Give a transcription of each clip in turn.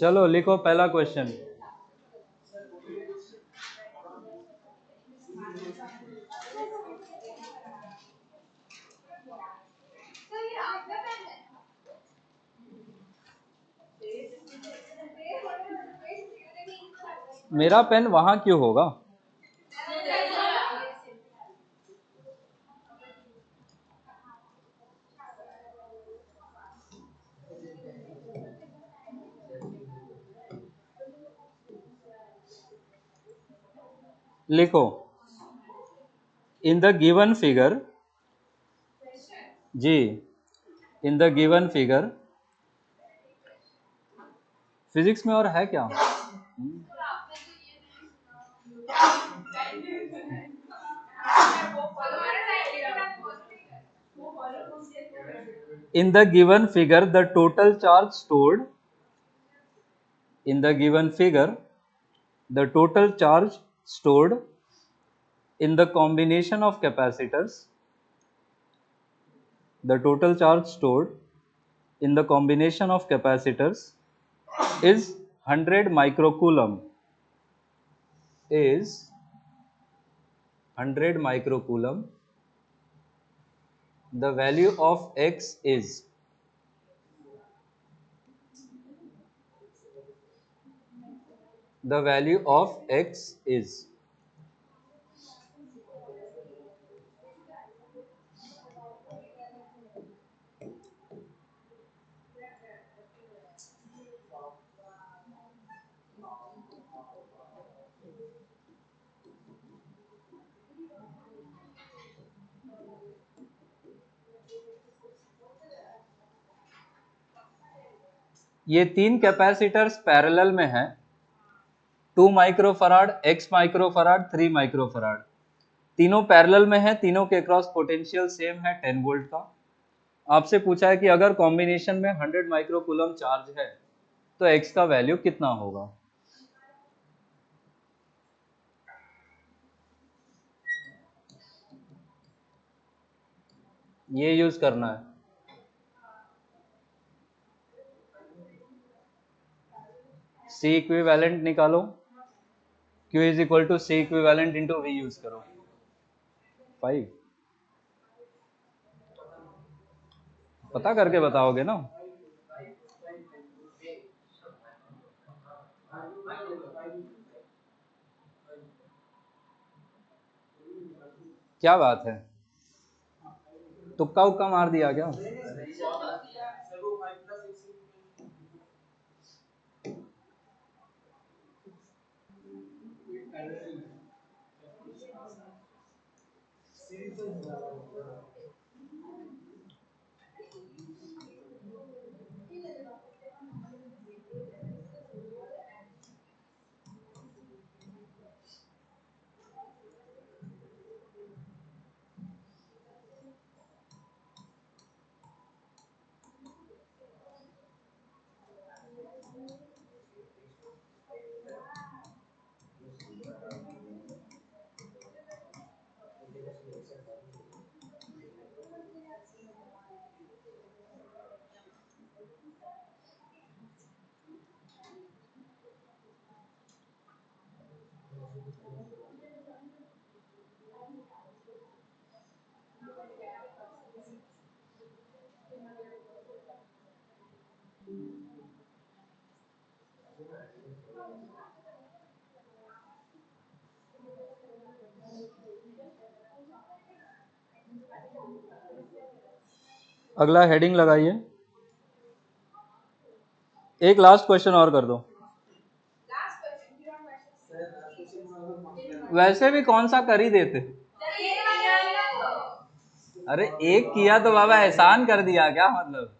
चलो लिखो पहला क्वेश्चन। मेरा पेन वहां क्यों होगा? लिखो इन द गिवन फिगर। जी, in the given figure. Physics में और है क्या? In the given figure, the total charge stored in the given figure, the total charge stored in the combination of capacitors, the total charge stored in the combination of capacitors is 100 microcoulomb. Is 100 microcoulomb. The value of x is the value of x is ये तीन capacitors parallel में हैं, 2 microfarad, x microfarad, 3 microfarad. तीनों parallel में हैं, तीनों के cross potential same है 10 वोल्ट का। आपसे पूछा है कि अगर कॉम्बिनेशन में 100 माइक्रोकूलम चार्ज है तो x का वैल्यू कितना होगा। ये यूज करना है। C इक्विवेलेंट निकालो, Q is equal to C equivalent into V use करो। 5 पता करके बताओगे ना? क्या बात है, तुक्का उक्का मार दिया क्या? अगला हेडिंग लगाइए। एक लास्ट क्वेश्चन और कर दो। वैसे भी कौन सा कर ही देते। अरे एक किया तो बाबा एहसान कर दिया क्या मतलब?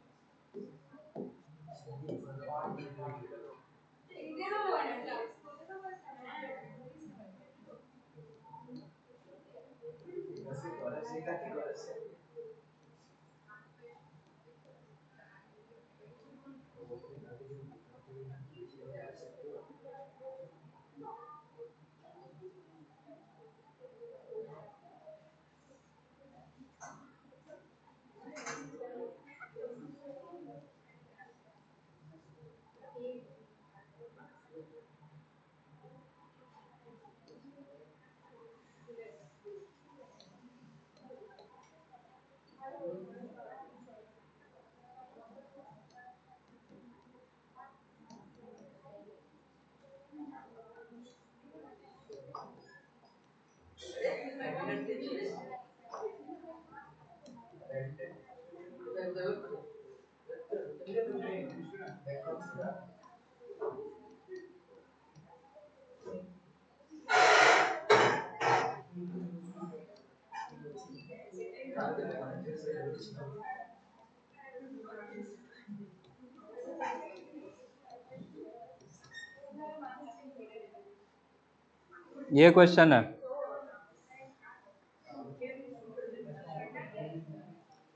ये क्वेश्चन है।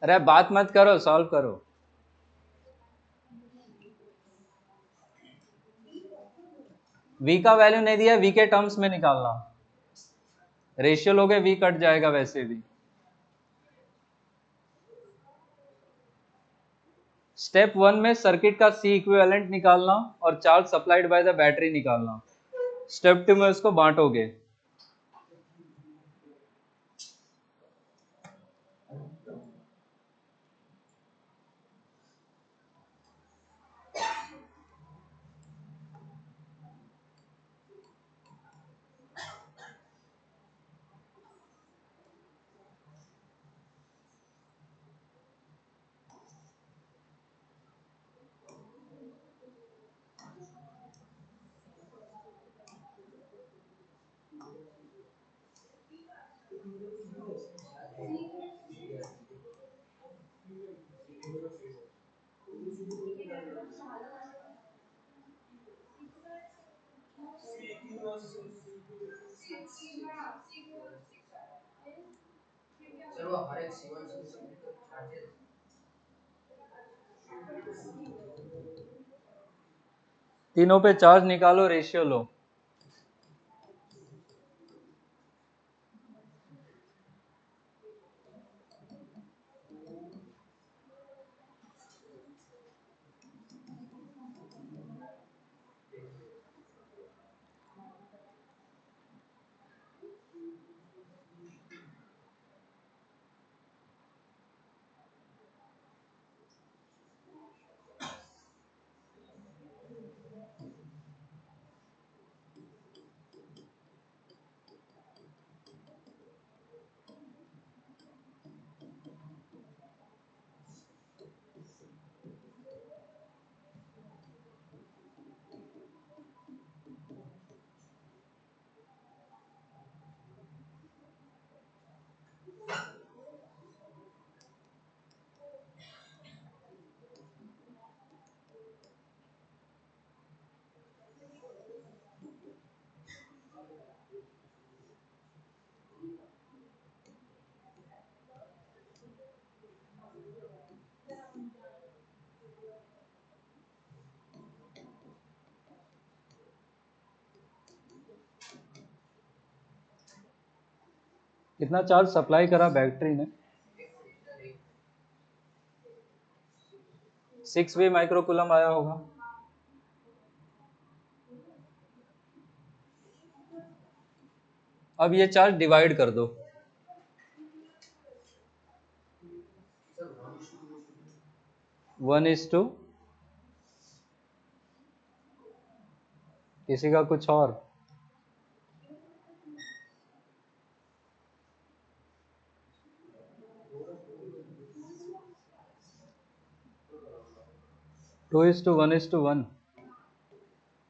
अरे बात मत करो, सॉल्व करो। v का वैल्यू नहीं दिया, v के टर्म्स में निकालना। रेशियो लोगे v कट जाएगा वैसे भी। स्टेप 1 में सर्किट का C इक्विवेलेंट निकालना और charge supplied by the battery निकालना। स्टेप 2 में उसको बांटोगे। तीनों पे चार्ज निकालो, रेशियो लो। कितना चार्ज सप्लाई करा बैटरी ने? 6V माइक्रोकूलम आया होगा। अब ये चार्ज डिवाइड कर दो। 1:2, किसी का कुछ और? Two is to 1:1।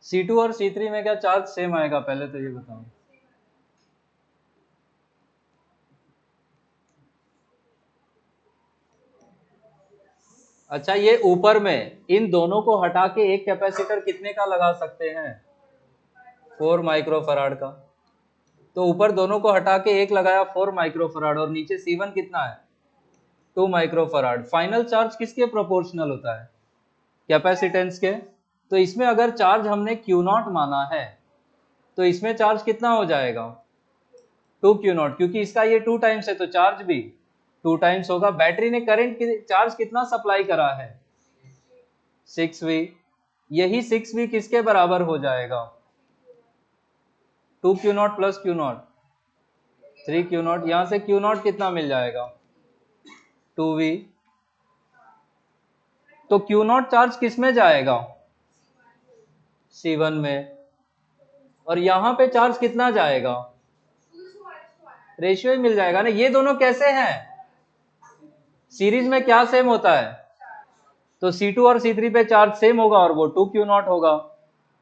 C2 और C3 में क्या चार्ज सेम आएगा, पहले तो ये बताओ। अच्छा, ये ऊपर में इन दोनों को हटा के एक कैपेसिटर कितने का लगा सकते हैं? 4 माइक्रोफराड का। तो ऊपर दोनों को हटा के एक लगाया 4 माइक्रोफराड, और नीचे C1 कितना है? 2 माइक्रोफराड। फाइनल चार्ज किसके प्रोपोर्शनल होता है? कैपेसिटेंस के। तो इसमें अगर चार्ज हमने Q0 माना है तो इसमें चार्ज कितना हो जाएगा? 2Q0, क्योंकि इसका ये 2 टाइम्स है तो चार्ज भी 2 टाइम्स होगा। बैटरी ने करंट चार्ज कितना सप्लाई करा है? 6V। यही 6V किसके बराबर हो जाएगा? 2Q0 plus Q0, 3Q0। यहां से Q0 कितना मिल जाएगा? 2V। तो Q0 चार्ज किस में जाएगा? C1 में। और यहां पे चार्ज कितना जाएगा? रेशियो ही मिल जाएगा ना। ये दोनों कैसे हैं? सीरीज में क्या सेम होता है? तो C2 और C3 पे चार्ज सेम होगा और वो 2 Q0 होगा,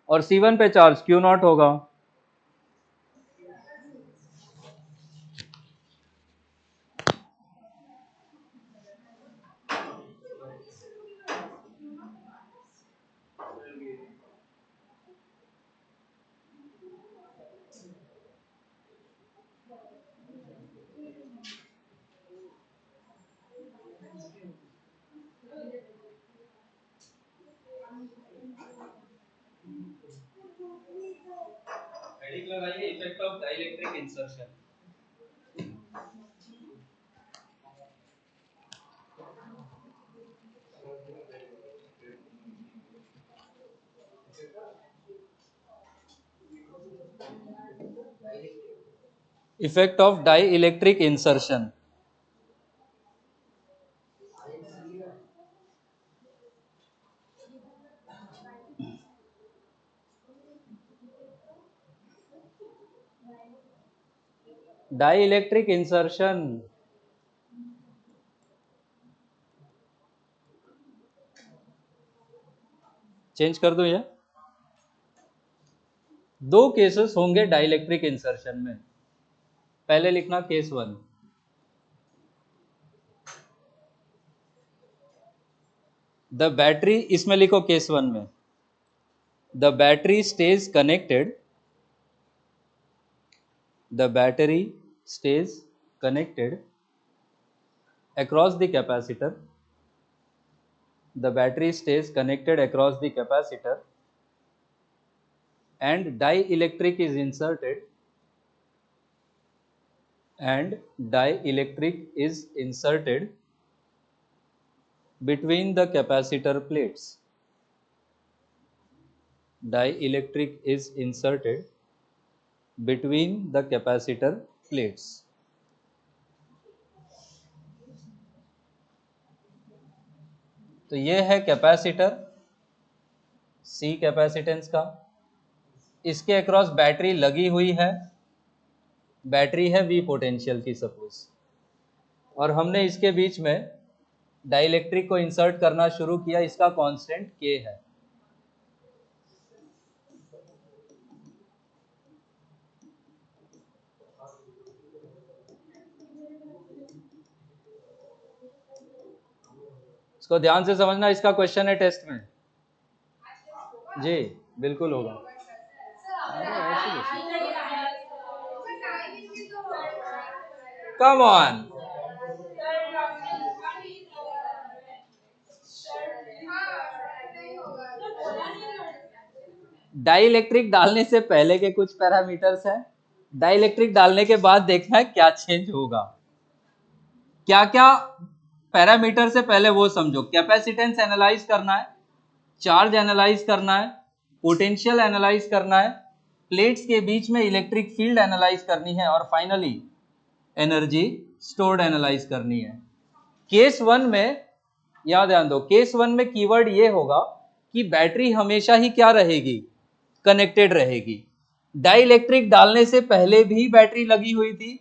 और C1 पे चार्ज Q0 होगा। हेडिंग लगाइए effect of dielectric insertion. Effect of dielectric insertion. Dielectric insertion change कर दूं ये? दो केसेस होंगे डाइलेक्ट्रिक इंसर्शन में। पहले लिखना केस 1। द बैटरी, इसमें लिखो केस 1 में, the battery stage connected, the battery stage connected across the capacitor, the battery stays connected across the capacitor and dielectric is inserted, and dielectric is inserted between the capacitor plates. Dielectric is inserted between the capacitor plates. तो ये है capacitor, C capacitance का, इसके across battery लगी हुई है, battery है V potential की सपोज, और हमने इसके बीच में डाइलेक्ट्रिक को इंसर्ट करना शुरू किया, इसका कांस्टेंट K है। इसको ध्यान से समझना, इसका क्वेश्चन है टेस्ट में। जी बिल्कुल होगा। कम ऑन, डाइलेक्ट्रिक डालने से पहले के कुछ पैरामीटर्स हैं, डाइलेक्ट्रिक डालने के बाद देखना है क्या चेंज होगा। क्या क्या पैरामीटर से पहले वो समझो। कैपेसिटेंस एनालाइज करना है, चार्ज एनालाइज करना है, पोटेंशियल एनालाइज करना है, प्लेट्स के बीच में इलेक्ट्रिक फील्ड एनालाइज करनी है, और फाइनली एनर्जी स्टोर्ड एनालाइज करनी है। केस 1 में याद ध्यान दो, केस 1 में कीवर्ड ये होगा कि बैटरी हमेशा ही क्या रहेगी, कनेक्टेड रहेगी। डाइलेक्ट्रिक डालने से पहले भी बैटरी लगी हुई थी,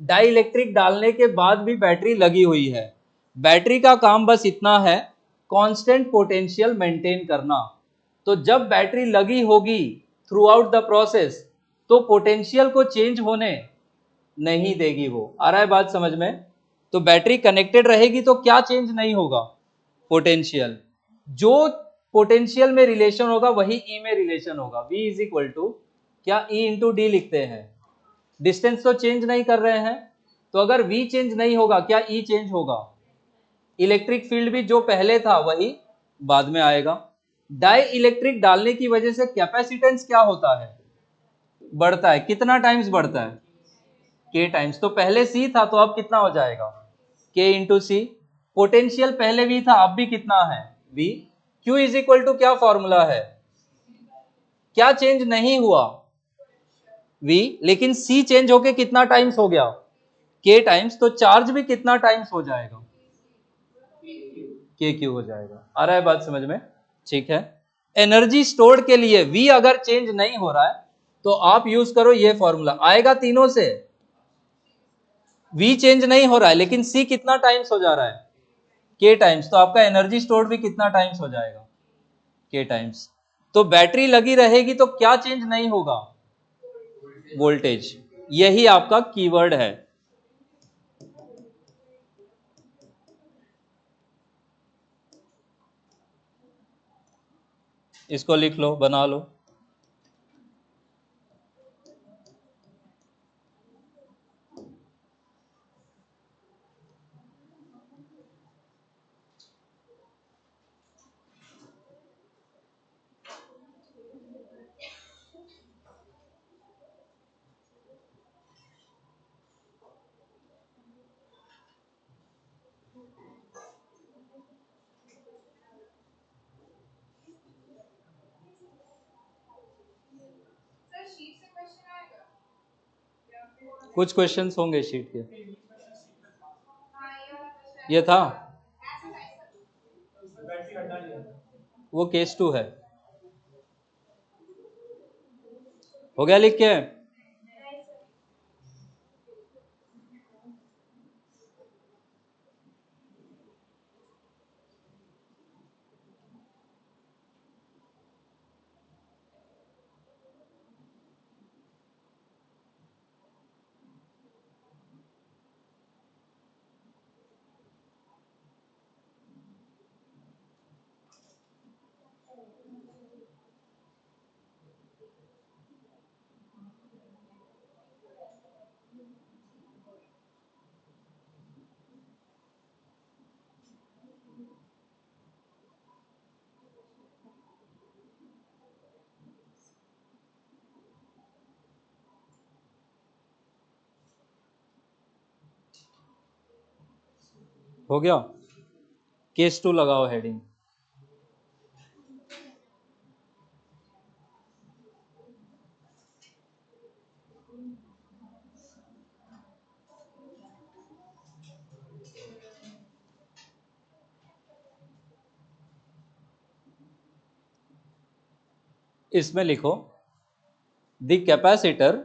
डाइलेक्ट्रिक डालने के बाद भी बैटरी लगी हुई है। बैटरी का काम बस इतना है, कांस्टेंट पोटेंशियल मेंटेन करना। तो जब बैटरी लगी होगी थ्रू आउट द प्रोसेस, तो पोटेंशियल को चेंज होने नहीं देगी वो। आ रहा है बात समझ में? तो बैटरी कनेक्टेड रहेगी तो क्या चेंज नहीं होगा, पोटेंशियल। जो पोटेंशियल में रिलेशन होगा वही ई में रिलेशन होगा। V इज इक्वल टू क्या, E इंटू डी लिखते हैं। डिस्टेंस तो चेंज नहीं कर रहे हैं, तो अगर V चेंज नहीं होगा क्या E चेंज होगा? इलेक्ट्रिक फील्ड भी जो पहले था वही बाद में आएगा। डाई इलेक्ट्रिक डालने की वजह से कैपेसिटेंस क्या होता है, बढ़ता है। कितना टाइम्स बढ़ता है, K टाइम्स। तो पहले C था तो अब कितना हो जाएगा, K इंटू सी। पोटेंशियल पहले V था, अब भी कितना है, V। Q is equal to क्या फॉर्मूला है, क्या चेंज नहीं हुआ, V, लेकिन C चेंज होके कितना टाइम्स हो गया, K टाइम्स। तो चार्ज भी कितना टाइम्स हो जाएगा, KQ हो जाएगा। आ रहा है बात समझ में? ठीक है। एनर्जी स्टोर्ड के लिए V अगर चेंज नहीं हो रहा है तो आप यूज करो ये फॉर्मूला, आएगा तीनों से। V चेंज नहीं हो रहा है लेकिन C कितना टाइम्स हो जा रहा है, के टाइम्स, तो आपका एनर्जी स्टोर्ड भी कितना टाइम्स हो जाएगा, के टाइम्स। तो बैटरी लगी रहेगी तो क्या चेंज नहीं होगा, वोल्टेज। यही आपका कीवर्ड है। इसको लिख लो, बना लो। कुछ क्वेश्चंस होंगे शीट के। ये था, वो केस 2 है। हो गया लिख के? हो गया, केस 2 लगाओ हेडिंग। इसमें लिखो द कैपेसिटर,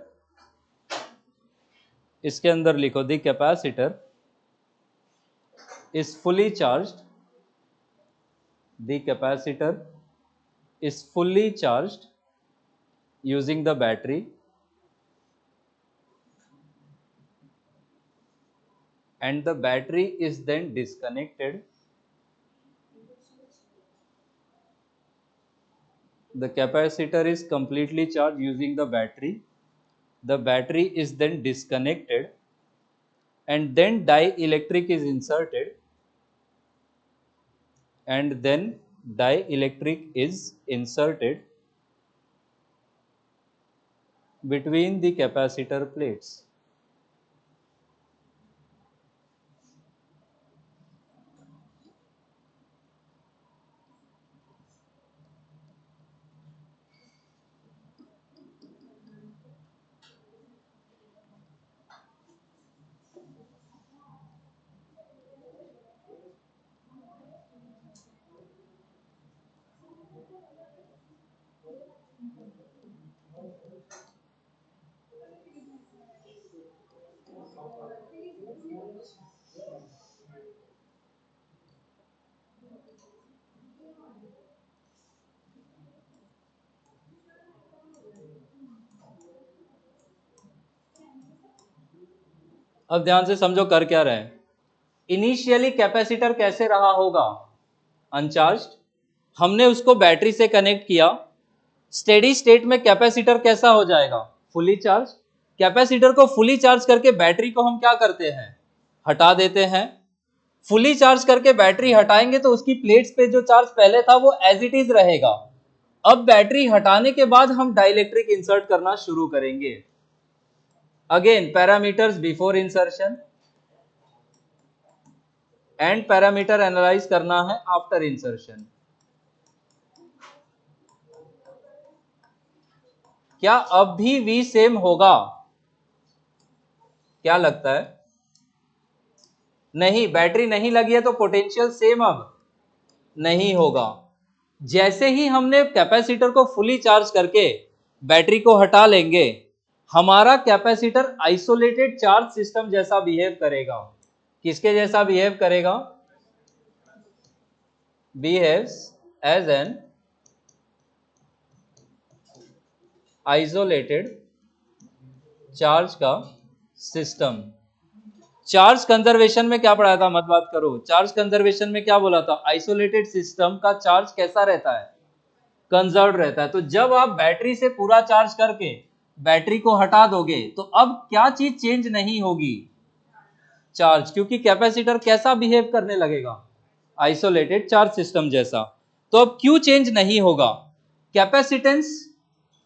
इसके अंदर लिखो the capacitor is fully charged, the capacitor is fully charged using the battery and the battery is then disconnected. The capacitor is completely charged using the battery. The battery is then disconnected and then dielectric is inserted, and then dielectric is inserted between the capacitor plates. अब ध्यान से समझो कर क्या रहे हैं। Initially capacitor कैसे रहा होगा, अनचार्ज। हमने उसको बैटरी से कनेक्ट किया, स्टेडी स्टेट में कैपेसिटर कैसा हो जाएगा, फुली चार्ज। कैपेसिटर को फुली चार्ज करके बैटरी को हम क्या करते हैं, हटा देते हैं। फुली चार्ज करके बैटरी हटाएंगे तो उसकी प्लेट्स पे जो चार्ज पहले था वो एज इट इज रहेगा। अब बैटरी हटाने के बाद हम डाइलेक्ट्रिक इंसर्ट करना शुरू करेंगे। Again parameters before insertion and parameter analyse करना है आफ्टर इंसर्शन। क्या अब भी V सेम होगा, क्या लगता है? नहीं, बैटरी नहीं लगी है तो पोटेंशियल सेम अब नहीं होगा। जैसे ही हमने कैपेसिटर को फुली चार्ज करके बैटरी को हटा लेंगे, हमारा कैपेसिटर आइसोलेटेड चार्ज सिस्टम जैसा बिहेव करेगा। किसके जैसा बिहेव करेगा? behaves as an isolated charge का सिस्टम। चार्ज कंजर्वेशन में क्या पढ़ाया था, मत बात करो। चार्ज कंजर्वेशन में क्या बोला था, आइसोलेटेड सिस्टम का चार्ज कैसा रहता है, कंजर्व रहता है। तो जब आप बैटरी से पूरा चार्ज करके बैटरी को हटा दोगे तो अब क्या चीज चेंज नहीं होगी, चार्ज, क्योंकि कैपेसिटर कैसा बिहेव करने लगेगा, आइसोलेटेड चार्ज सिस्टम जैसा। तो अब क्यों चेंज नहीं होगा, कैपेसिटेंस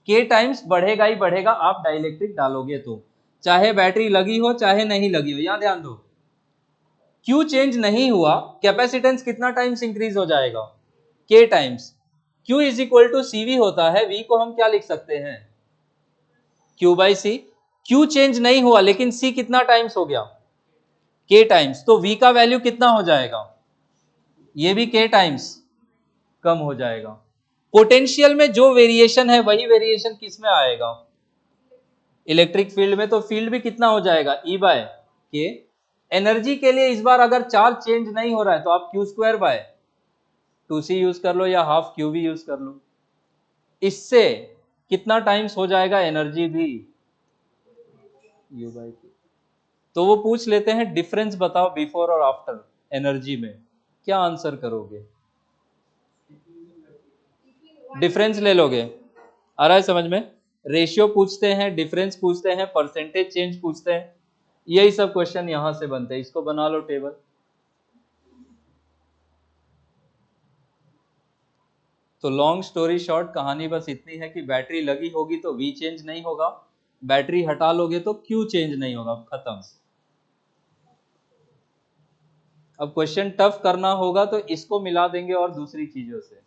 के टाइम्स बढ़ेगा ही बढ़ेगा, आप डाइलेक्ट्रिक डालोगे तो, चाहे बैटरी लगी हो चाहे नहीं लगी हो। यहां ध्यान दो, क्यू चेंज नहीं हुआ, कैपेसिटेंस कितना टाइम्स इंक्रीज हो जाएगा, K times. Q is equal to CV होता है, V को हम क्या लिख सकते हैं, Q by C. Q change नहीं हुआ लेकिन C कितना टाइम्स हो गया, K टाइम्स, तो V का वैल्यू कितना हो जाएगा, ये भी K टाइम्स कम हो जाएगा। पोटेंशियल में जो वेरिएशन है वही वेरिएशन किस में आएगा, इलेक्ट्रिक फील्ड में, तो फील्ड भी कितना हो जाएगा, E बाय के। एनर्जी के लिए इस बार अगर चार्ज चेंज नहीं हो रहा है तो आप Q square by 2C use कर लो या हाफ Q भी यूज कर लो, इससे कितना टाइम्स हो जाएगा एनर्जी भी, U बाई Q। तो वो पूछ लेते हैं डिफरेंस बताओ बिफोर और आफ्टर एनर्जी में, क्या आंसर करोगे, डिफरेंस ले लोगे, आ रहा है समझ में। रेशियो पूछते हैं, डिफरेंस पूछते हैं, परसेंटेज चेंज पूछते हैं, यही सब क्वेश्चन यहां से बनते हैं। इसको बना लो टेबल। तो लॉन्ग स्टोरी शॉर्ट, कहानी बस इतनी है कि बैटरी लगी होगी तो V चेंज नहीं होगा, बैटरी हटा लोगे तो Q चेंज नहीं होगा, खत्म। अब क्वेश्चन टफ करना होगा तो इसको मिला देंगे और दूसरी चीजों से।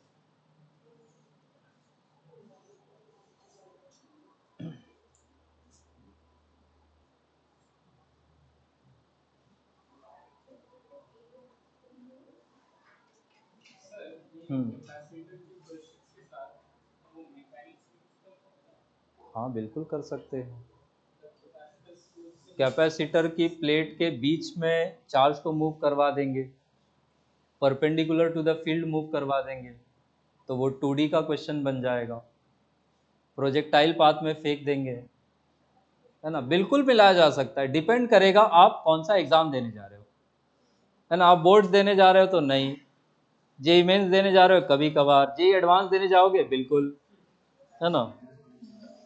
हाँ बिल्कुल कर सकते हैं, कैपेसिटर की प्लेट के बीच में चार्ज को मूव करवा देंगे, perpendicular to the field move करवा देंगे, तो वो 2D का क्वेश्चन बन जाएगा। प्रोजेक्टाइल पाथ में फेंक देंगे, है ना, बिल्कुल मिलाया जा सकता है। डिपेंड करेगा आप कौन सा एग्जाम देने जा रहे हो, है ना। आप बोर्ड्स देने जा रहे हो तो नहीं, जेई मेंस देने जा रहे हो कभी कभार, जेई एडवांस देने जाओगे बिल्कुल, है ना।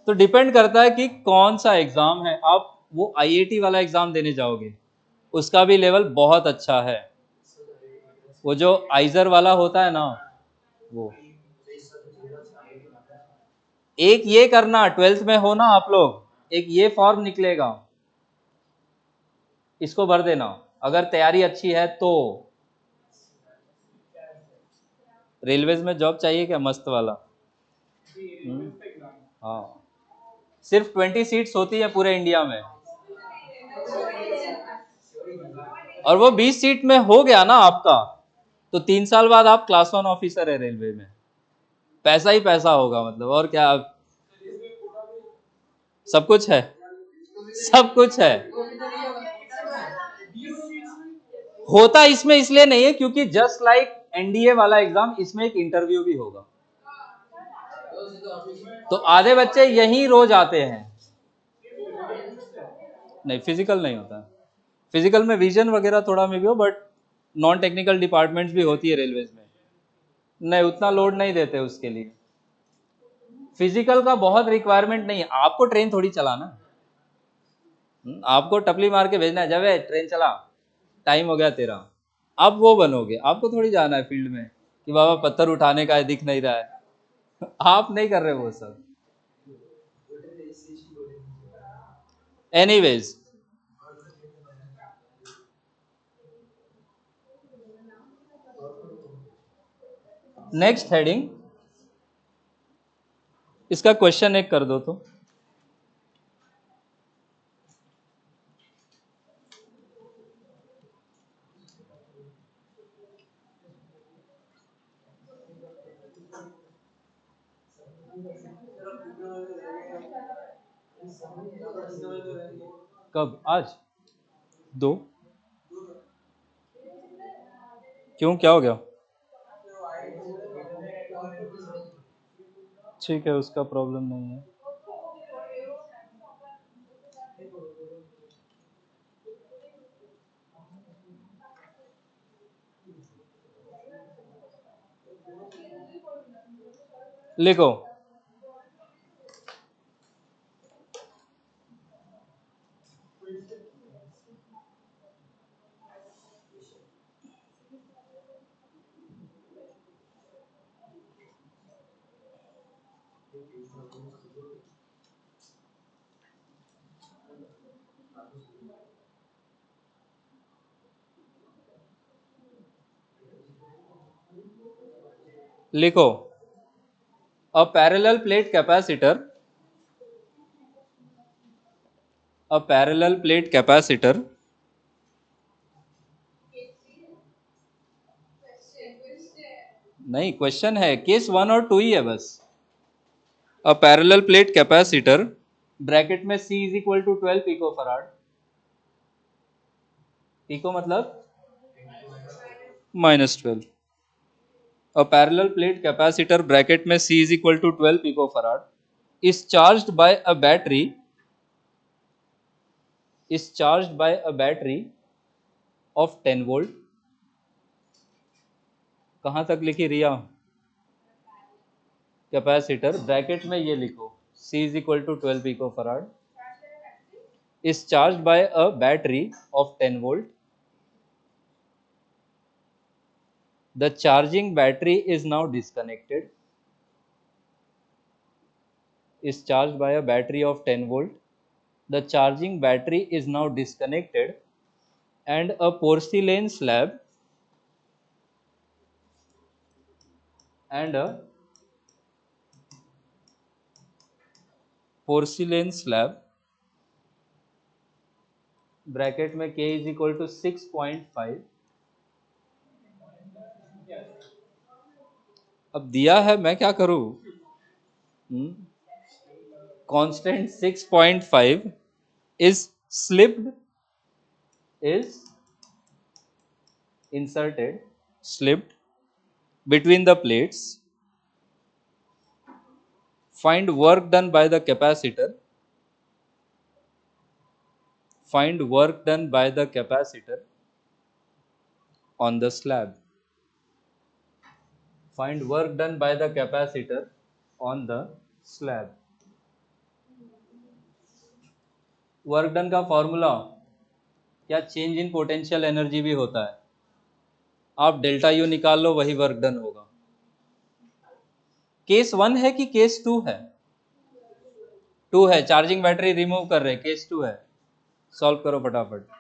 तो डिपेंड करता है कि कौन सा एग्जाम है। आप वो आईआईटी वाला एग्जाम देने जाओगे उसका भी लेवल बहुत अच्छा है, वो जो आइजर वाला होता है ना, वो एक ये करना, 12th में हो ना आप लोग, एक ये फॉर्म निकलेगा, इसको भर देना अगर तैयारी अच्छी है तो। रेलवेज में जॉब चाहिए क्या, मस्त वाला। हाँ, सिर्फ 20 सीट्स होती है पूरे इंडिया में, और वो 20 सीट में हो गया ना आपका, तो 3 साल बाद आप क्लास 1 ऑफिसर है रेलवे में, पैसा ही पैसा होगा, मतलब और क्या। सब कुछ है, सब कुछ है। होता इसमें इसलिए नहीं है क्योंकि जस्ट लाइक एनडीए वाला एग्जाम, इसमें एक इंटरव्यू भी होगा, तो आधे बच्चे यही रोज आते हैं। नहीं, फिजिकल नहीं होता, फिजिकल में विजन वगैरह थोड़ा में भी हो, बट नॉन टेक्निकल डिपार्टमेंट्स भी होती है रेलवेज में, नहीं उतना लोड नहीं देते उसके लिए। फिजिकल का बहुत रिक्वायरमेंट नहीं है, आपको ट्रेन थोड़ी चलाना, आपको टपली मार के भेजना है, जावे ट्रेन चला, टाइम हो गया तेरा, आप वो बनोगे, आपको थोड़ी जाना है फील्ड में कि बाबा पत्थर उठाने का है, दिख नहीं रहा है आप नहीं कर रहे वो सब। एनीवेज, नेक्स्ट हेडिंग, इसका क्वेश्चन एक कर दो तो। कब, आज दो, क्यों क्या हो गया, ठीक है, उसका प्रॉब्लम नहीं है। लिखो। लिखो, a parallel plate capacitor, a parallel plate capacitor नहीं, क्वेश्चन है, केस 1 और 2 ही है बस। a parallel plate capacitor bracket में C is equal to 12 pico farad, pico मतलब -12। a parallel plate capacitor bracket में C is equal to 12 picofarad is charged by a battery, is charged by a battery of 10 volt। कहां तक लिखी रिया? Capacitor bracket में ये लिखो, C is equal to 12 picofarad is charged by a battery of 10 volt। The charging battery is now disconnected, is charged by a battery of 10 volt। The charging battery is now disconnected and a porcelain slab and a porcelain slab bracket में K is equal to 6.5। अब दिया है, मैं क्या करूं? Constant 6.5 is slipped, is inserted, slipped between the plates। Find work done by the capacitor, find work done by the capacitor on the slab, find work done by the capacitor on the slab। Work done का formula क्या? Change in potential energy भी होता है। आप delta U निकाल लो, वही work done होगा। Case 1 है कि केस 2 है? 2 है, चार्जिंग बैटरी रिमूव कर रहे, केस 2 है। सॉल्व करो फटाफट।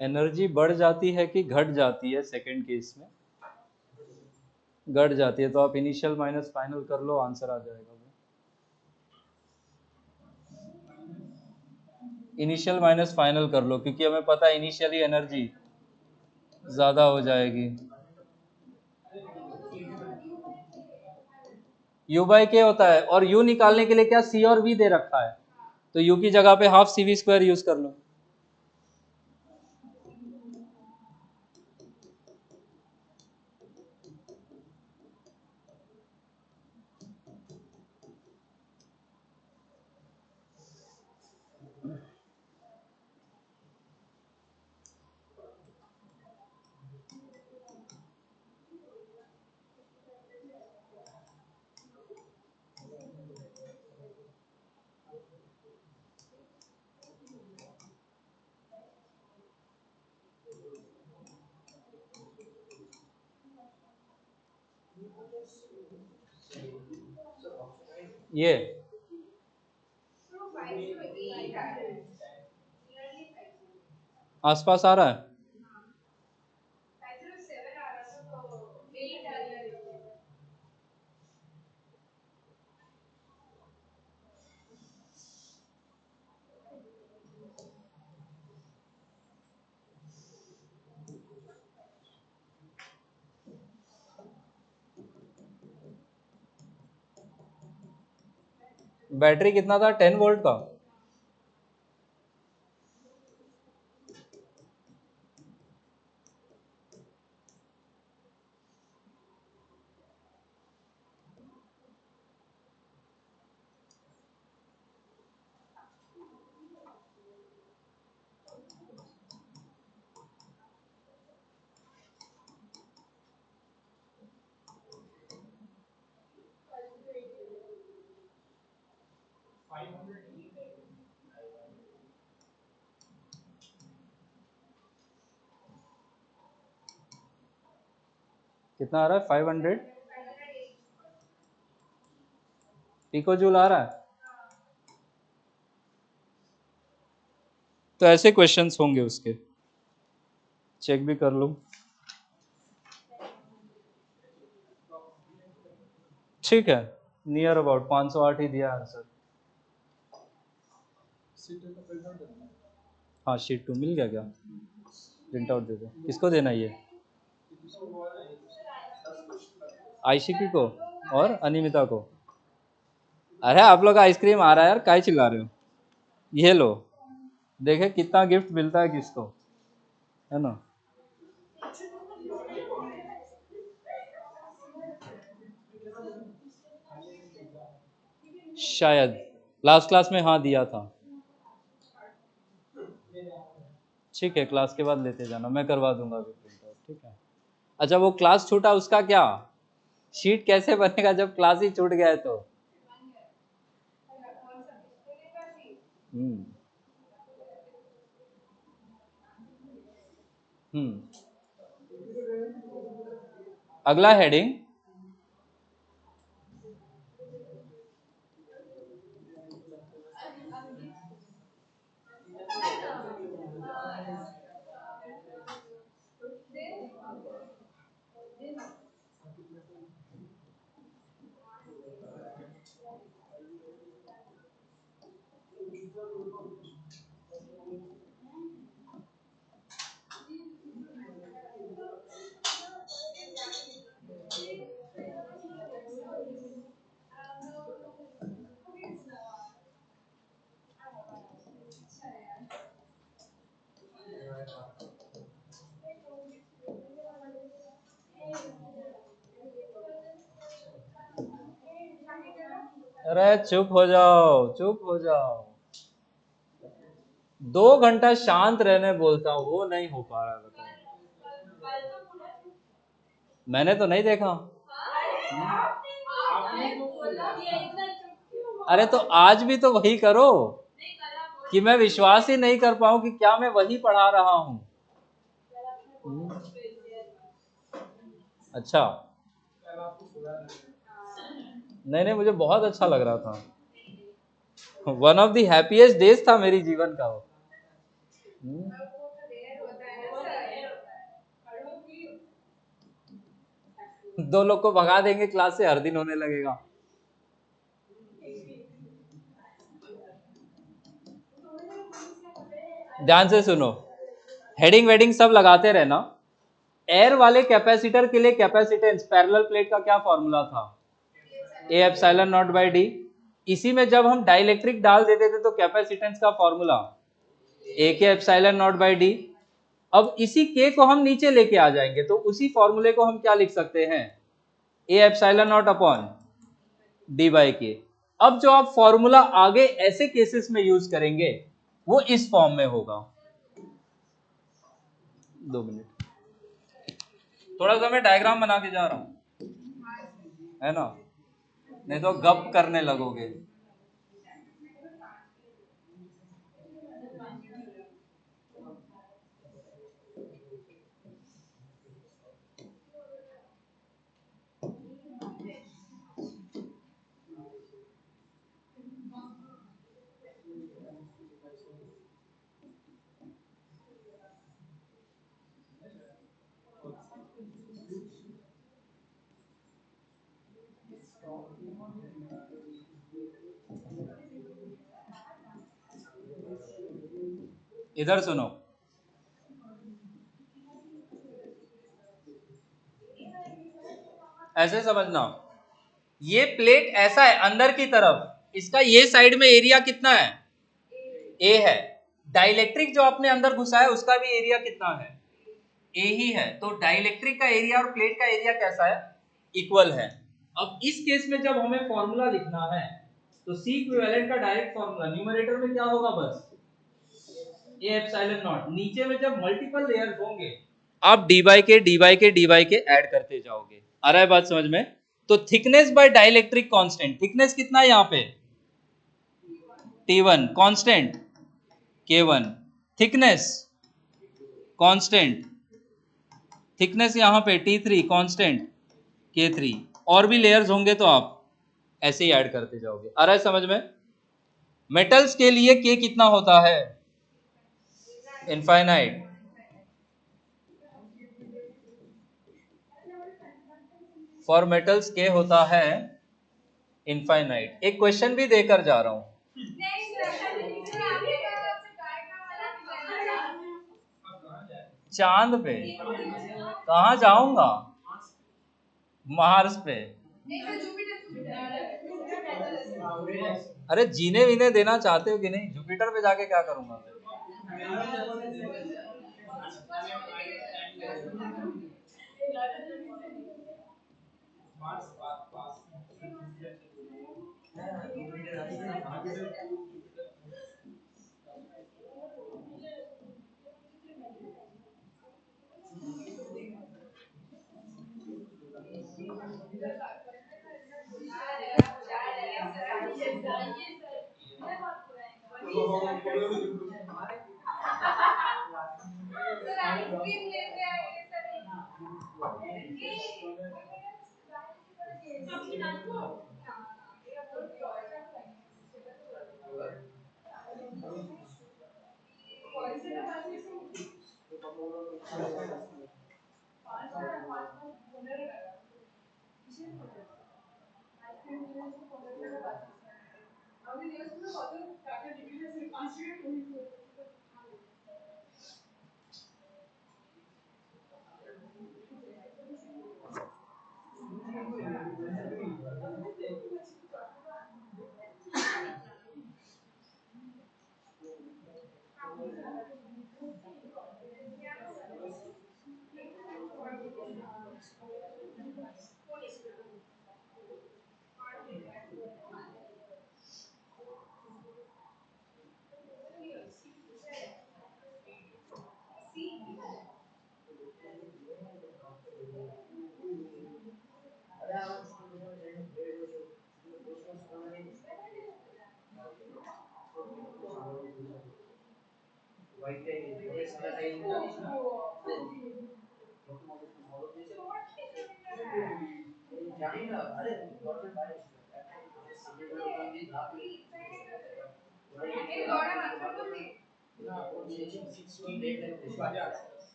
एनर्जी बढ़ जाती है कि घट जाती है? सेकंड केस में घट जाती है, तो आप इनिशियल माइनस फाइनल कर लो, आंसर आ जाएगा। इनिशियल माइनस फाइनल कर लो, क्योंकि हमें पता है इनिशियली एनर्जी ज्यादा हो जाएगी। यू बाई के होता है, और यू निकालने के लिए क्या सी और वी दे रखा है, तो यू की जगह पे half C V square use कर लो। ये आसपास आ रहा है। बैटरी कितना था, 10 वोल्ट का? कितना आ रहा है, 500 पिको जूल आ रहा है। तो ऐसे क्वेश्चंस होंगे उसके, चेक भी कर लूं। ठीक है, नियर अबाउट 508 ही दिया आंसर। हाँ, शीट 2 मिल गया क्या? प्रिंट आउट दे दो। किसको देना ये? आयशिकी को और अनिमिता को। अरे आप लोग का आइसक्रीम आ रहा है यार, काय चिल्ला रहे हो? ये लो, देखे कितना गिफ्ट मिलता है किसको, है ना। शायद लास्ट क्लास में हाँ दिया था। ठीक है, क्लास के बाद लेते जाना, मैं करवा दूंगा अभी प्रिंट आउट, ठीक है। अच्छा, वो क्लास छूटा उसका क्या? शीट कैसे बनेगा जब क्लास ही छूट गया है तो? हम्म। हम्म। अगला हेडिंग, अरे चुप हो जाओ, चुप हो जाओ। 2 घंटा शांत रहने बोलता हूँ, वो नहीं हो पा रहा, बताओ। मैंने तो नहीं देखा। अरे तो आज भी तो वही करो, कि मैं विश्वास ही नहीं कर पाऊं कि क्या मैं वही पढ़ा रहा हूँ। अच्छा, नहीं नहीं, मुझे बहुत अच्छा लग रहा था। One of the happiest days था मेरी जीवन का वो। दो लोग को भगा देंगे क्लास से, हर दिन होने लगेगा। ध्यान से सुनो, हेडिंग वेडिंग सब लगाते रहना। एयर वाले कैपेसिटर के लिए कैपेसिटेंस पैरेलल प्लेट का क्या फॉर्मूला था? A epsilon not by D. इसी में जब हम डाइलेक्ट्रिक डाल देते थे तो कैपेसिटेंस का फॉर्मूला ए के एप्सिलॉन नॉट बाई डी। अब इसी के को हम नीचे लेके आ जाएंगे तो उसी फॉर्मूले को हम क्या लिख सकते हैं? A epsilon not upon D by के। अब जो आप फॉर्मूला आगे ऐसे केसेस में यूज करेंगे वो इस फॉर्म में होगा। 2 मिनट, थोड़ा सा मैं डायग्राम बना के जा रहा हूं, है ना, नहीं तो गप करने लगोगे। इधर सुनो, ऐसे समझना, ये प्लेट ऐसा है अंदर की तरफ, इसका ये साइड में एरिया कितना है, ए है। डाइलेक्ट्रिक जो आपने अंदर घुसा है उसका भी एरिया कितना है, ए ही है। तो डाइलेक्ट्रिक का एरिया और प्लेट का एरिया कैसा है, इक्वल है। अब इस केस में जब हमें फॉर्मूला लिखना है तो सी इक्विवेलेंट का डायरेक्ट फॉर्मूला न्यूमरेटर में क्या होगा, बस ए एप्सिलॉन नॉट। नीचे में जब मल्टीपल लेयर्स होंगे आप D by K D by K D by K add करते जाओगे। आ रहा है बात समझ में। तो thickness by dielectric constant, thickness कितना है यहाँ पे T1 constant, K1 thickness constant, thickness यहाँ पे T3 कांस्टेंट, K3। और भी लेयर्स होंगे तो आप ऐसे ही ऐड करते जाओगे। आ रहा है समझ में। मेटल्स के लिए K कितना होता है, इनफाइनाइट। फॉर मेटल्स K होता है इनफाइनाइट। एक क्वेश्चन भी देकर जा रहा हूं, चांद पे कहाँ जाऊंगा, मार्स पे। अरे जीने वीने देना चाहते हो कि नहीं, जुपिटर पे जाके क्या करूंगा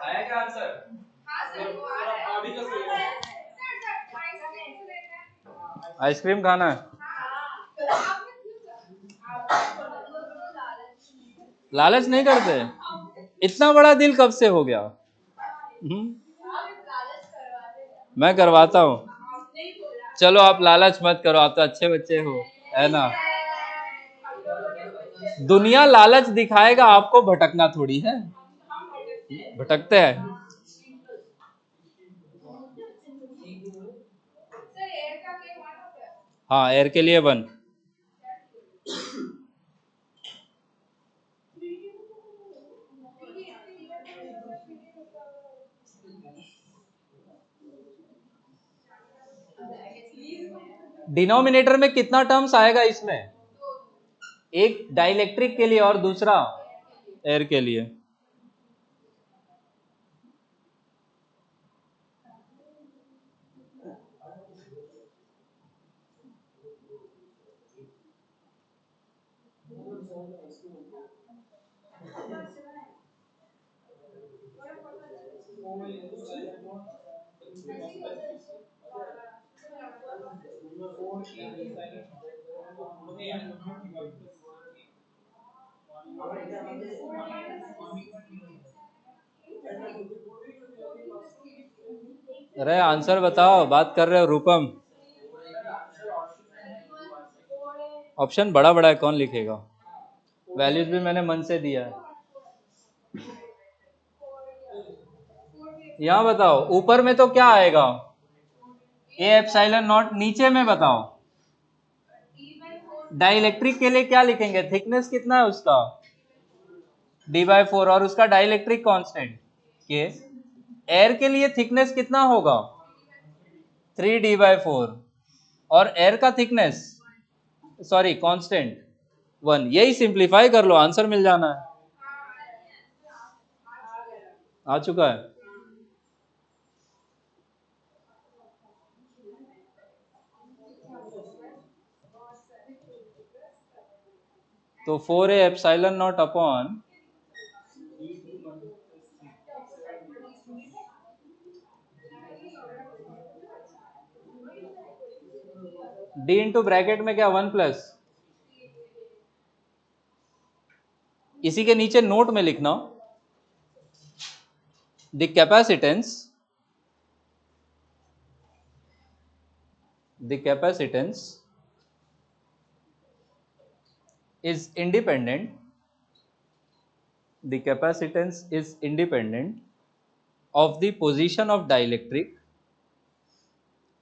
आया क्या आंसर? आइसक्रीम खाना है, लालच नहीं करते। इतना बड़ा दिल कब से हो गया? मैं करवाता हूँ, चलो आप लालच मत करो, आप तो अच्छे बच्चे हो, है ना। दुनिया लालच दिखाएगा, आपको भटकना थोड़ी है, भटकते हैं। हाँ, एयर के लिए 1। डिनोमिनेटर में कितना टर्म्स आएगा इसमें, एक डाइलेक्ट्रिक के लिए और दूसरा एयर के लिए। अरे आंसर बताओ, बात कर रहे हो रूपम। ऑप्शन बड़ा बड़ा है, कौन लिखेगा? वैल्यूज भी मैंने मन से दिया है। यहाँ बताओ, ऊपर में तो क्या आएगा? A epsilon not. नीचे में बताओ, डाइलेक्ट्रिक के लिए क्या लिखेंगे? थिकनेस कितना है उसका? d/4। और उसका डाइलेक्ट्रिक कांस्टेंट के। एयर के लिए थिकनेस कितना होगा? 3d/4। और एयर का थिकनेस, सॉरी कांस्टेंट 1। यही सिंप्लीफाई कर लो, आंसर मिल जाना है। आ चुका है। तो 4a epsilon not upon d into bracket में क्या 1 प्लस, इसी के नीचे नोट में लिखना, the capacitance is independent, the capacitance is independent of the position of dielectric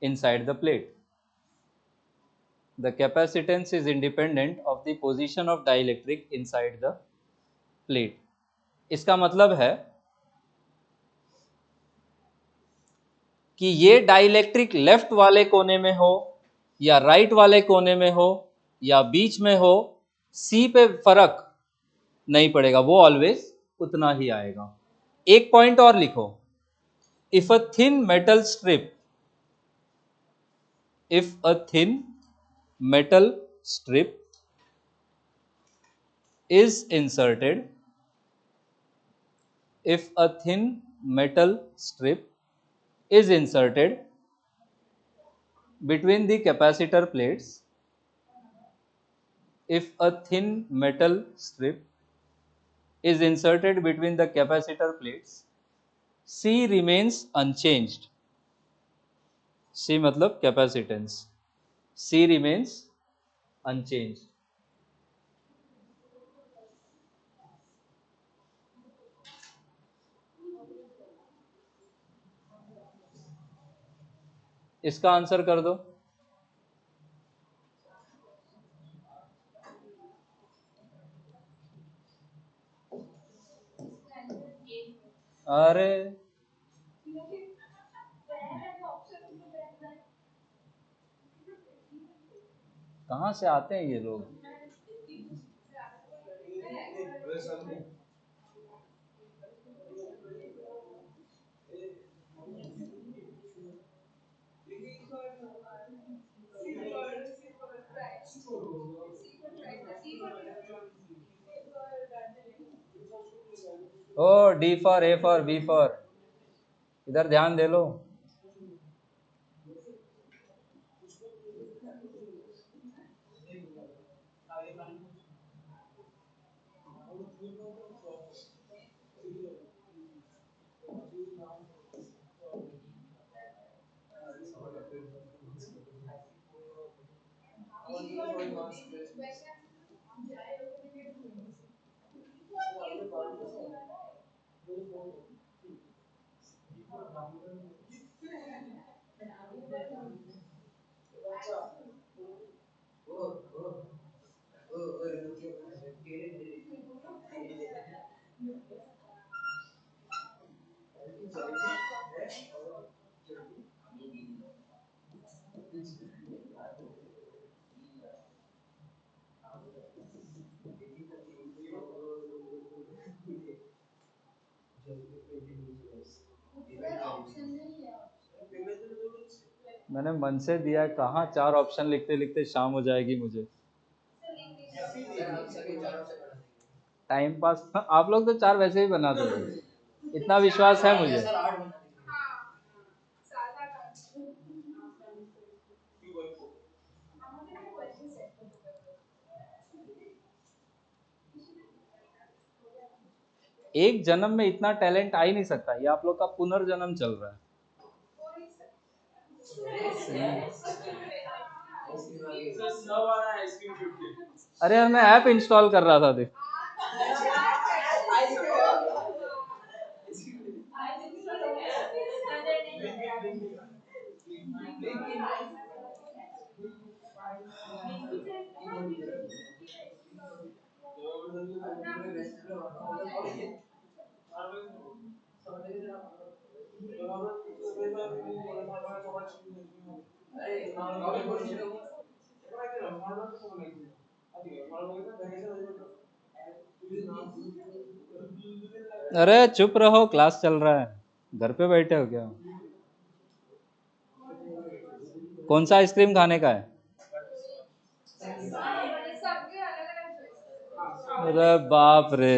inside the plate. The capacitance is independent of the position of dielectric inside the plate. इसका मतलब है कि ये डाइलेक्ट्रिक लेफ्ट वाले कोने में हो या राइट वाले कोने में हो या बीच में हो, सी पे फर्क नहीं पड़ेगा, वो ऑलवेज उतना ही आएगा। एक पॉइंट और लिखो, if a thin metal strip, if a thin metal strip is inserted, if a thin metal strip is inserted between the capacitor plates, if a thin metal strip is inserted between the capacitor plates, C remains unchanged. C मतलब capacitance, C remains unchanged. इसका answer कर दो। अरे कहाँ से आते हैं ये लोग? O D for, A for, B for, इधर ध्यान दे लो। मैंने मन से दिया है, कहाँ 4 ऑप्शन लिखते लिखते शाम हो जाएगी मुझे। टाइम पास आप लोग तो चार वैसे ही बना दोगे, इतना विश्वास है मुझे। एक जन्म में इतना टैलेंट आ ही नहीं सकता, ये आप लोग का पुनर्जन्म चल रहा है। अरे यार मैं ऐप इंस्टॉल कर रहा था देख। अरे चुप रहो, क्लास चल रहा है, घर पे बैठे हो क्या? कौन सा आइसक्रीम खाने का है? अरे बाप रे।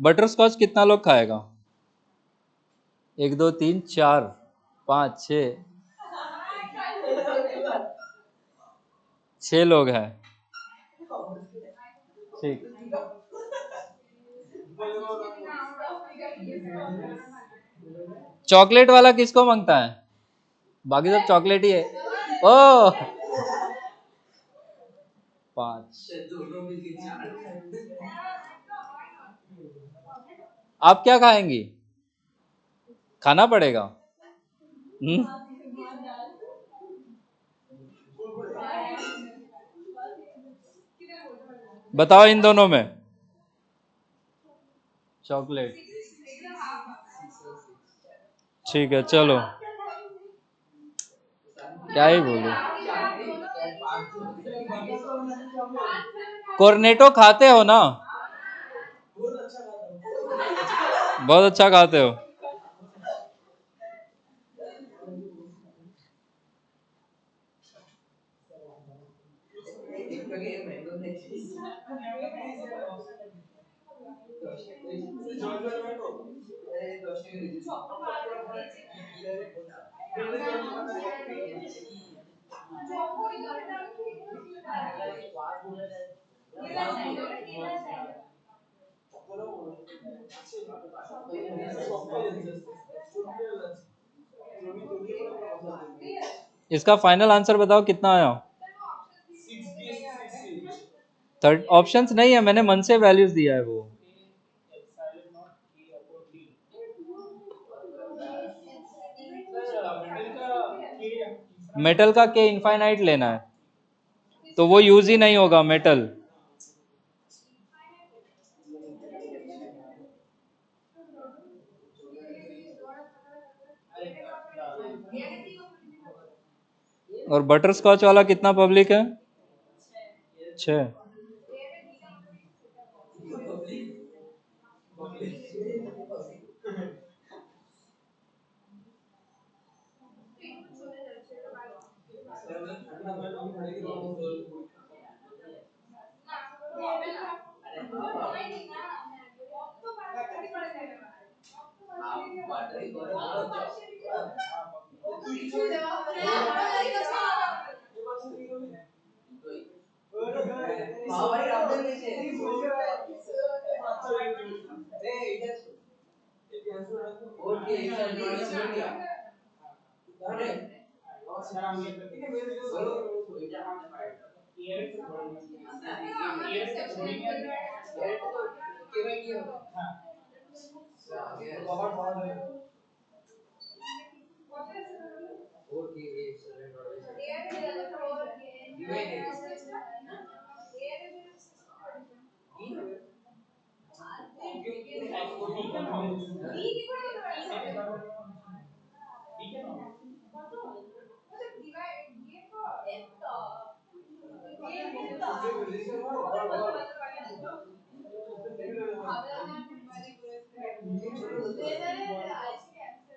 बटर स्कॉच कितना लोग खाएगा? एक दो तीन चार पाँच छ, 6 लोग हैं। ठीक। चॉकलेट वाला किसको मांगता है? बाकी सब चॉकलेट ही है। ओ 5। आप क्या खाएंगी? खाना पड़ेगा। हम्म। बताओ इन दोनों में। चॉकलेट। ठीक है चलो, क्या ही बोलूं। कोर्नेटो खाते हो ना? बहुत अच्छा खाते हो। इसका फाइनल आंसर बताओ कितना आया? थर्ड ऑप्शंस नहीं है, मैंने मन से वैल्यूज दिया है वो। मेटल का के इनफाइनाइट लेना है, तो वो यूज ही नहीं होगा मेटल। और बटर स्कॉच वाला कितना पब्लिक है? 6।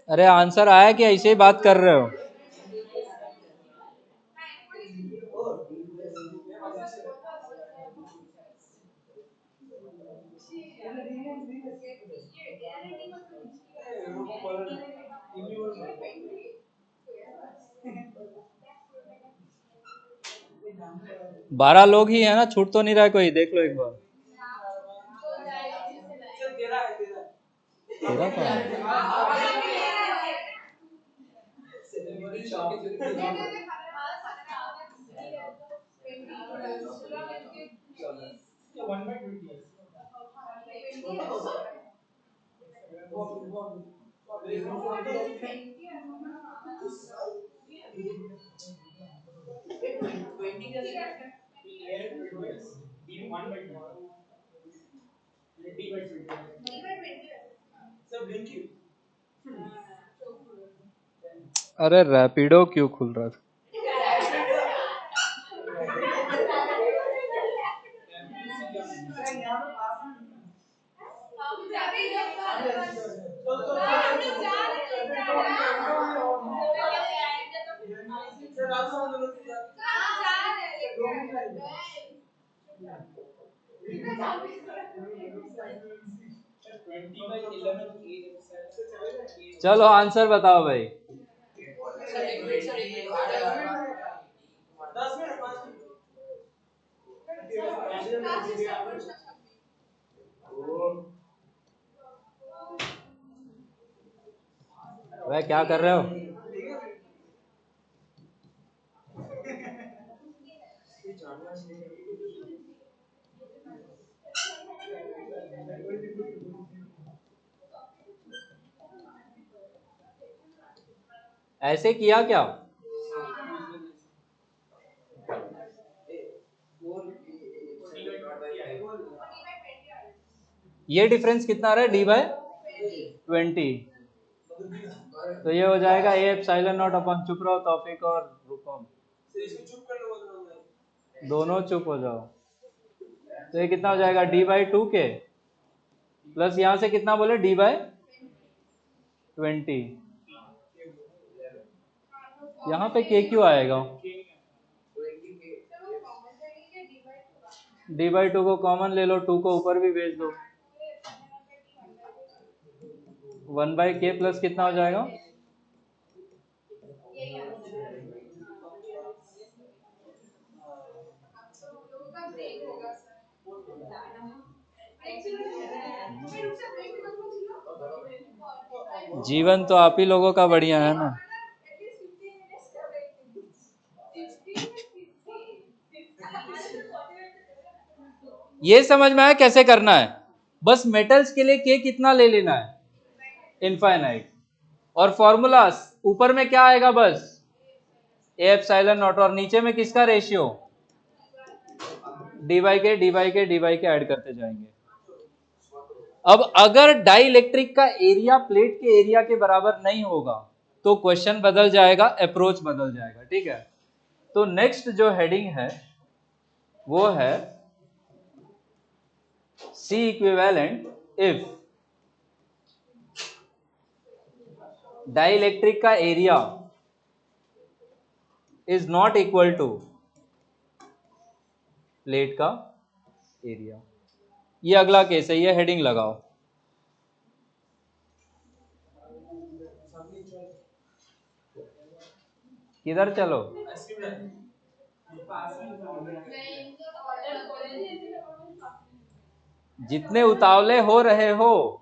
अरे आंसर आया कि ऐसे ही बात कर रहे हो? बारह लोग ही है ना, छूट तो नहीं रहा है कोई? देख लो एक बार। तेरा कहाँ है? अरे रैपिडो क्यों खुल रहा था? चलो आंसर बताओ भाई। वह क्या कर रहे हो? ऐसे किया क्या? ये डिफरेंस कितना आ रहा है? d/20। तो ये हो जाएगा ए एप्सिलॉन नॉट अपन। चुप रहो तौफीक और रुकम, दोनों चुप हो जाओ। तो ये कितना हो जाएगा? d/2k प्लस यहां से कितना बोले? d/20। यहाँ पे k क्यों आएगा? d/2 को कॉमन ले लो, 2 को ऊपर भी भेज दो। 1/k प्लस कितना हो जाएगा? जीवन तो आप ही लोगों का बढ़िया है ना। ये समझ में आया कैसे करना है? बस मेटल्स के लिए के कितना ले लेना है? इनफाइनाइट। और फॉर्मूला ऊपर में क्या आएगा? बस ए एप्सिलॉन नॉट। और नीचे में किसका रेशियो? dy के ऐड करते जाएंगे। अब अगर डाई इलेक्ट्रिक का एरिया प्लेट के एरिया के बराबर नहीं होगा तो क्वेश्चन बदल जाएगा, अप्रोच बदल जाएगा। ठीक है, तो नेक्स्ट जो हेडिंग है वो है C equivalent if dielectric का area is not equal to plate का एरिया। ये अगला केस है, ये हेडिंग लगाओ। किधर चलो? जितने उतावले हो रहे हो,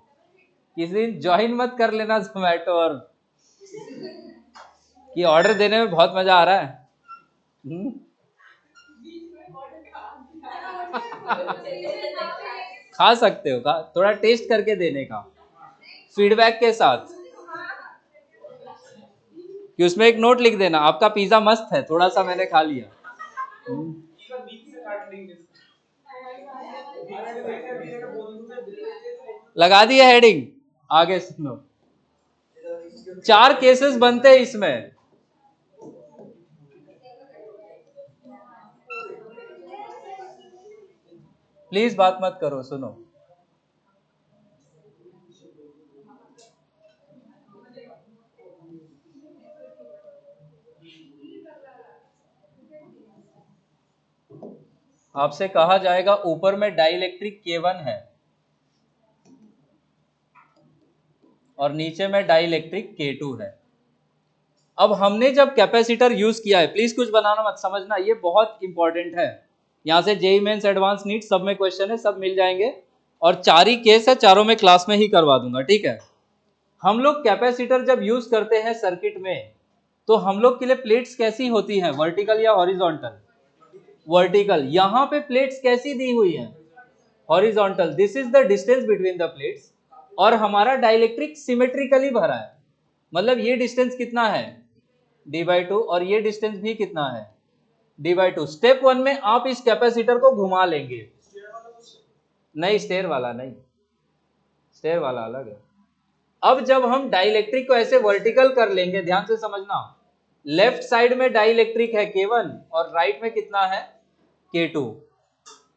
किसी दिन ज्वाइन मत कर लेना जोमैटो और कि ऑर्डर देने में बहुत मजा आ रहा है। खा सकते हो, थोड़ा टेस्ट करके देने का, फीडबैक के साथ। कि उसमें एक नोट लिख देना, आपका पिज्जा मस्त है, थोड़ा सा मैंने खा लिया। लगा दिया हेडिंग, आगे सुनो। 4 केसेस बनते हैं इसमें। प्लीज बात मत करो, सुनो। आपसे कहा जाएगा ऊपर में डाइलेक्ट्रिक K1 है और नीचे में डाइलेक्ट्रिक K2 है। अब हमने जब कैपेसिटर यूज किया है, प्लीज कुछ बनाना मत, समझना ये बहुत इंपॉर्टेंट है। यहां से जेईई मेंस एडवांस नीट सब में क्वेश्चन है, सब मिल जाएंगे। और 4 ही केस है, चारों में क्लास में ही करवा दूंगा, ठीक है। हम लोग कैपेसिटर जब यूज करते हैं सर्किट में, तो हम लोग के लिए प्लेट्स कैसी होती हैं, वर्टिकल या हॉरिजॉन्टल? वर्टिकल। यहां पे प्लेट्स कैसी दी हुई है? Horizontal. This is the distance between the plates. और हमारा डाइलेक्ट्रिक सिमेट्रिकली भरा है, मतलब ये डिस्टेंस कितना है, d/2, और ये डिस्टेंस भी कितना है, d/2। स्टेप 1 में आप इस कैपेसिटर को घुमा लेंगे। नहीं, स्टेयर वाला नहीं, स्टेयर वाला अलग है। अब जब हम डाइलेक्ट्रिक को ऐसे वर्टिकल कर लेंगे, ध्यान से समझना, लेफ्ट साइड में डाइलेक्ट्रिक है K1 और राइट में कितना है, K2।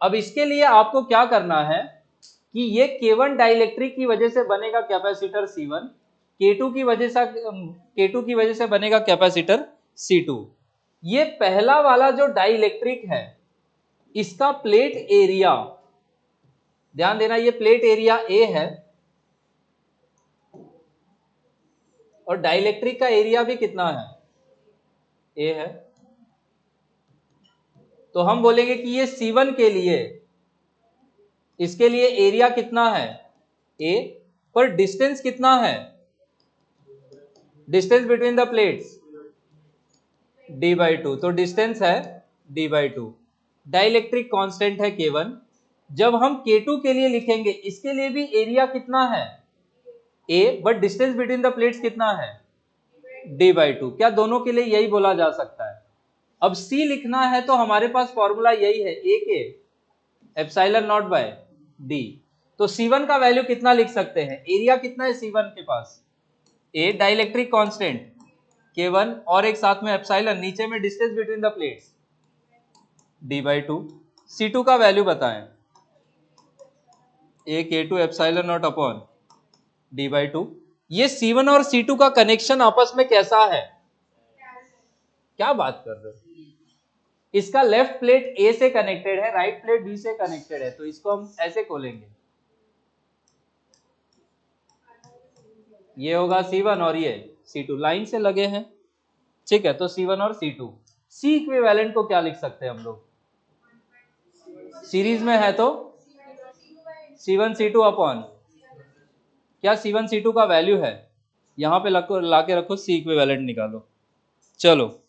अब इसके लिए आपको क्या करना है कि ये K1 डाइलेक्ट्रिक की वजह से बनेगा कैपेसिटर C1, K2 की वजह से बनेगा कैपेसिटर C2। ये पहला वाला जो डाइलेक्ट्रिक है, इसका प्लेट एरिया, ध्यान देना, ये प्लेट एरिया A है और डाइलेक्ट्रिक का एरिया भी कितना है, A है। तो हम बोलेंगे कि ये C1 के लिए, इसके लिए एरिया कितना है, A, पर डिस्टेंस कितना है, distance between the plates d/2, तो डिस्टेंस है d/2। डाइलेक्ट्रिक कांस्टेंट है K1। जब हम K2 के लिए लिखेंगे, इसके लिए भी एरिया कितना है, A, but distance between the plates कितना है, d/2। क्या दोनों के लिए यही बोला जा सकता है? अब C लिखना है तो हमारे पास फॉर्मूला यही है, A के एप्सिलॉन नॉट बाय D। तो C1 का वैल्यू कितना लिख सकते हैं, एरिया कितना है C1 के पास, A डाइलेक्ट्रिक कांस्टेंट K1 और एक साथ में एप्सिलॉन, नीचे में distance between the plates d/2। C2 का वैल्यू बताएं, A K2 epsilon not upon d/2। ये C1 और C2 का कनेक्शन आपस में कैसा है, क्या बात कर रहे हो? इसका लेफ्ट प्लेट A से कनेक्टेड है, राइट प्लेट B से कनेक्टेड है, तो इसको हम ऐसे खोलेंगे, ये होगा C1 और ये C2 लाइन से लगे हैं, ठीक है। तो C1 और C2, C इक्विवेलेंट को क्या लिख सकते हैं हम लोग, सीरीज में है तो C1 C2 अपॉन, क्या C1 C2 का वैल्यू है, यहां पे लाके रखो, C इक्विवेलेंट निकालो। चलो,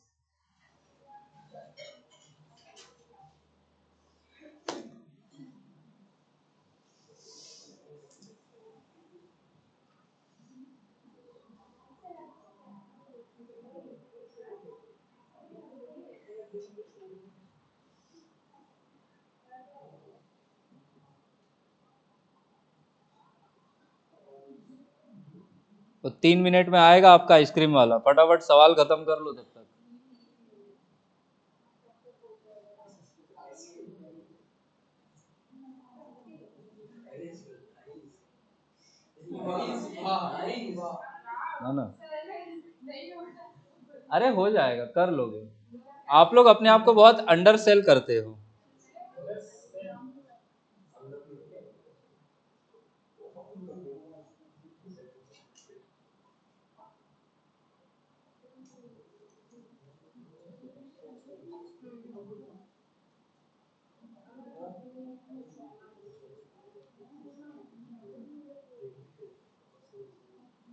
तो 3 मिनट में आएगा आपका आइसक्रीम वाला, फटाफट सवाल खत्म कर लो तब तक। है ना, अरे हो जाएगा, कर लोगे। आप लोग अपने आप को बहुत अंडर सेल करते हो।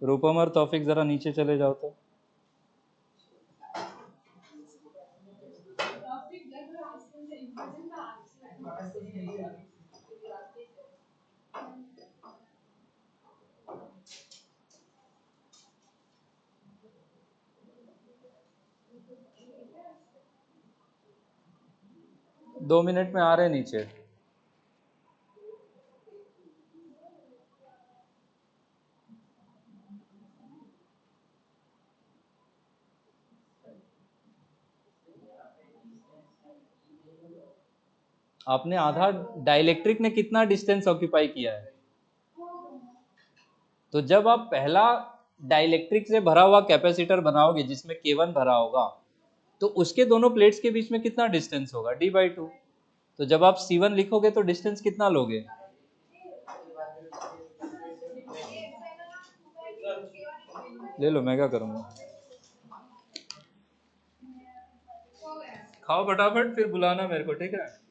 रूपम और तौफिक जरा नीचे चले जाओ तो। दो मिनट में आ रहे नीचे। आपने आधा, डाइलेक्ट्रिक ने कितना डिस्टेंस ऑक्यूपाई किया है? तो जब आप पहला डाइलेक्ट्रिक से भरा हुआ कैपेसिटर बनाओगे जिसमें K1 भरा होगा, तो उसके दोनों प्लेट्स के बीच में कितना डिस्टेंस होगा? D/2। तो जब आप C1 लिखोगे तो डिस्टेंस कितना लोगे? ले लो, मैं क्या करूंगा। खाओ फटाफट, फिर बुलाना मेरे को, ठीक है?